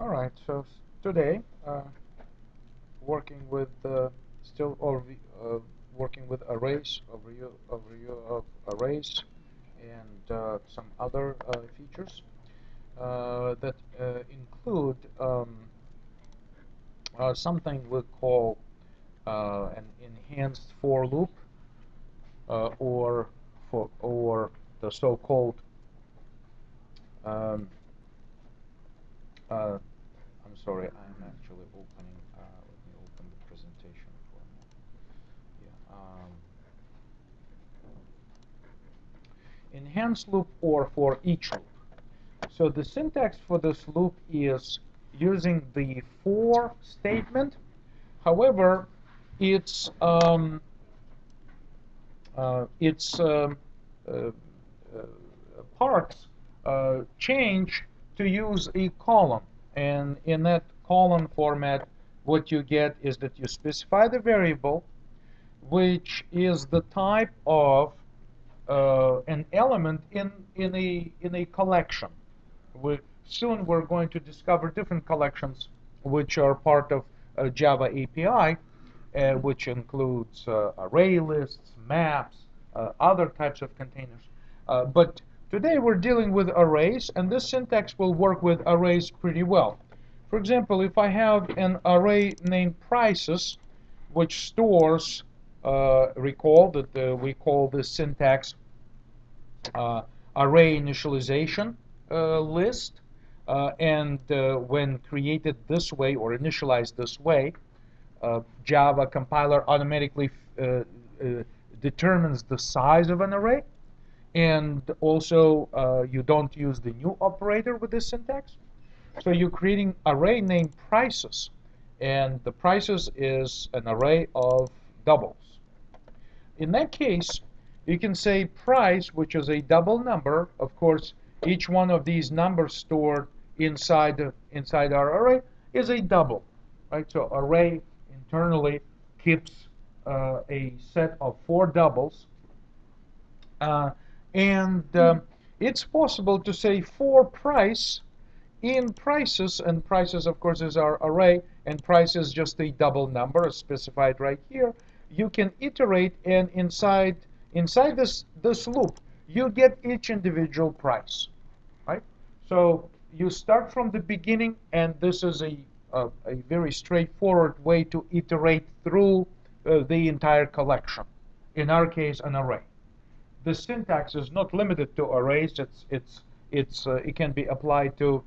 All right, so today, working with still overview, working with arrays, overview of arrays, and some other features that include something we call an enhanced for loop, or the so-called um, I'm sorry, I'm actually opening. Let me open the presentation for a moment. Yeah. Enhanced loop or for each loop. So the syntax for this loop is using the for statement. However, its uh, uh, parts change to use a column, and in that column format, what you get is that you specify the variable, which is the type of an element in a collection. Soon we're going to discover different collections which are part of Java API, which includes array lists, maps, other types of containers. But today we're dealing with arrays, and this syntax will work with arrays pretty well. For example, if I have an array named prices, which stores, recall that we call this syntax array initialization list, and when created this way or initialized this way, Java compiler automatically determines the size of an array, and also you don't use the new operator with this syntax. So you're creating array named prices, and the prices is an array of doubles. In that case, you can say price, which is a double number. Of course, each one of these numbers stored inside our array is a double, right? So array internally keeps a set of 4 doubles, and it's possible to say for price in prices, and prices of course is our array, and price is just a double number as specified right here. You can iterate, and inside this loop you get each individual price, right? So you start from the beginning, and this is a very straightforward way to iterate through the entire collection, in our case an array. The syntax is not limited to arrays. It can be applied to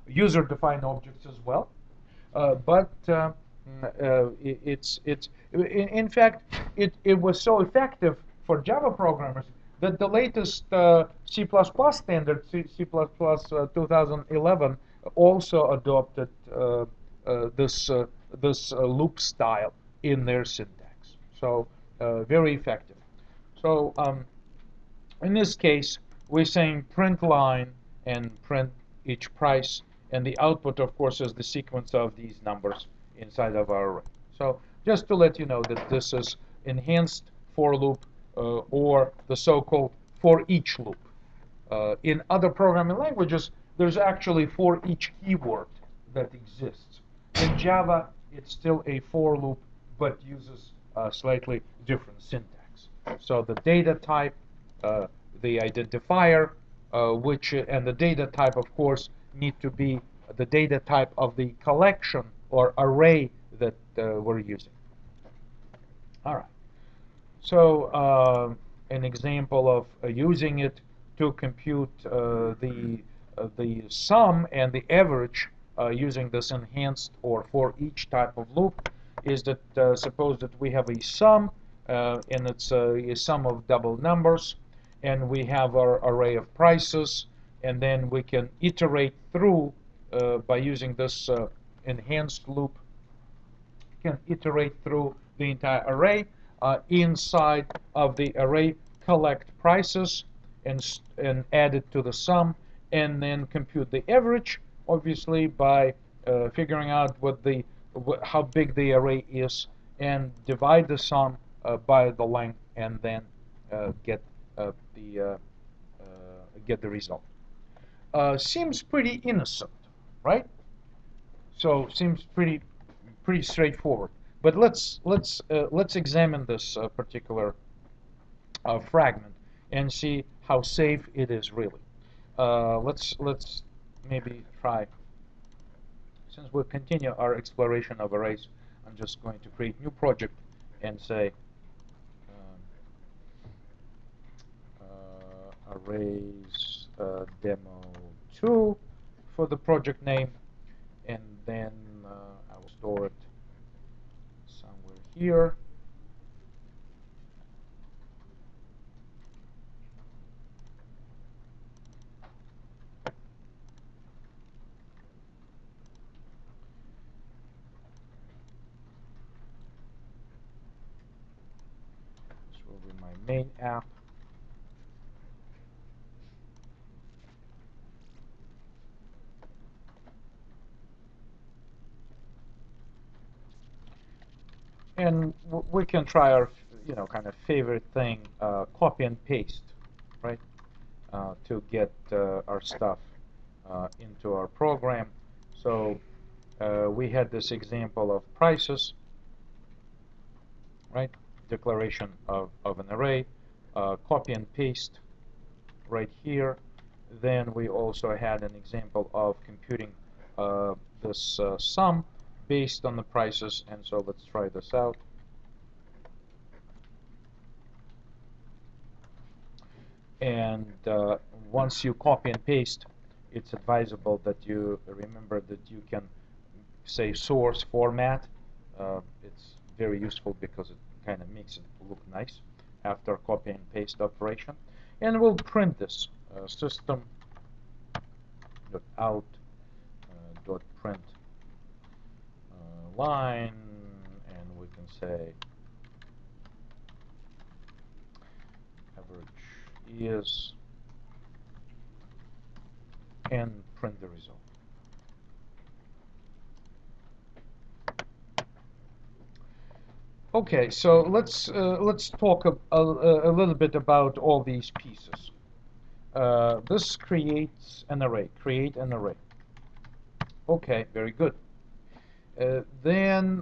user-defined objects as well. But in fact, it was so effective for Java programmers that the latest C++ standard, C++ 2011, also adopted this loop style in their syntax. So very effective. So in this case, we're saying print line and print each price, and the output, of course, is the sequence of these numbers inside of our array. So just to let you know that this is enhanced for loop, or the so-called for each loop. In other programming languages, there's actually for each keyword that exists. In Java, it's still a for loop, but uses a slightly different syntax. So the data type, the identifier, and the data type, of course, need to be the data type of the collection or array that we're using. All right. So an example of using it to compute the sum and the average using this enhanced or for each type of loop is that suppose that we have a sum, and it's a sum of double numbers, and we have our array of prices, and then we can iterate through by using this enhanced loop. Can iterate through the entire array. Inside of the array, collect prices and add it to the sum, and then compute the average, obviously by figuring out how big the array is, and divide the sum by the length, and then get the result. seems pretty innocent, right? So seems pretty straightforward. But let's examine this particular fragment and see how safe it is really. Let's maybe try. Since we'll continue our exploration of arrays, I'm just going to create new project and say arrays demo 2 for the project name, and then I will store it somewhere here. This will be my main app. And we can try our, kind of favorite thing, copy and paste, right, to get our stuff into our program. So we had this example of prices, right, declaration of an array, copy and paste right here. Then we also had an example of computing this sum based on the prices, and so let's try this out. And once you copy and paste, it's advisable that you remember that you can say source format. It's very useful because it kind of makes it look nice after copy and paste operation. And we'll print this system.out.print line, and we can say average is, and print the result. Okay, so let's talk a little bit about all these pieces. This creates an array. Create an array. Okay, very good. Then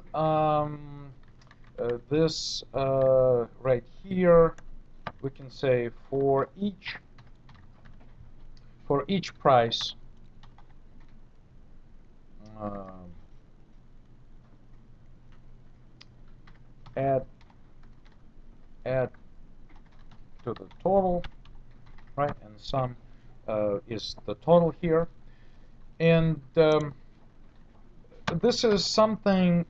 this right here, we can say for each price, add to the total, right? And sum is the total here, and this is something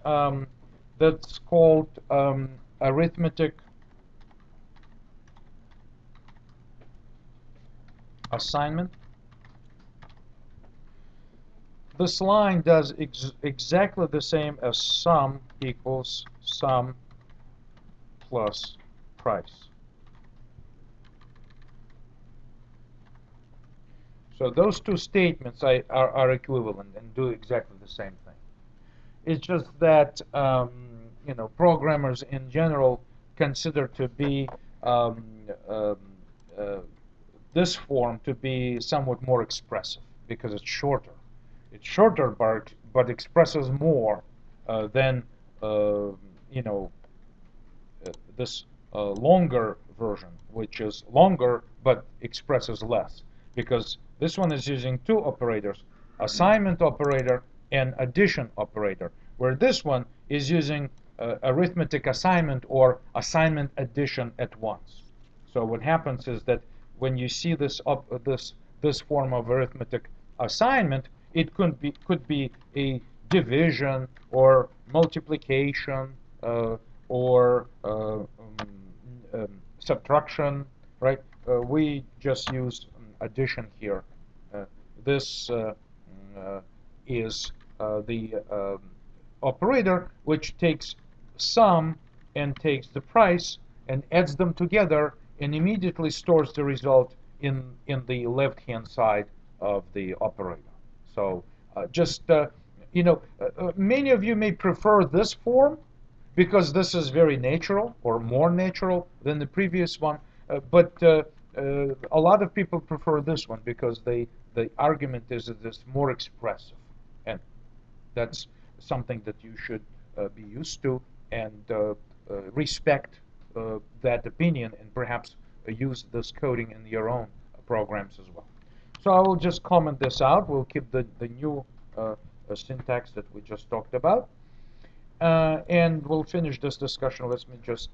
that's called arithmetic assignment. This line does exactly the same as sum equals sum plus price. So those two statements are equivalent and do exactly the same thing. It's just that programmers in general consider to be this form to be somewhat more expressive because it's shorter. It's shorter, but expresses more than this longer version, which is longer but expresses less, because this one is using two operators, assignment operator and addition operator, where this one is using arithmetic assignment or assignment addition at once. So what happens is that when you see this form of arithmetic assignment, it could be a division or multiplication or subtraction, right? We just used addition here. This is the operator which takes sum and takes the price and adds them together and immediately stores the result in the left-hand side of the operator. So many of you may prefer this form because this is very natural or more natural than the previous one. But A lot of people prefer this one because the argument is that it's more expressive, and that's something that you should be used to and respect that opinion and perhaps use this coding in your own programs as well. So I will just comment this out. We'll keep the new syntax that we just talked about. And we'll finish this discussion. Let me just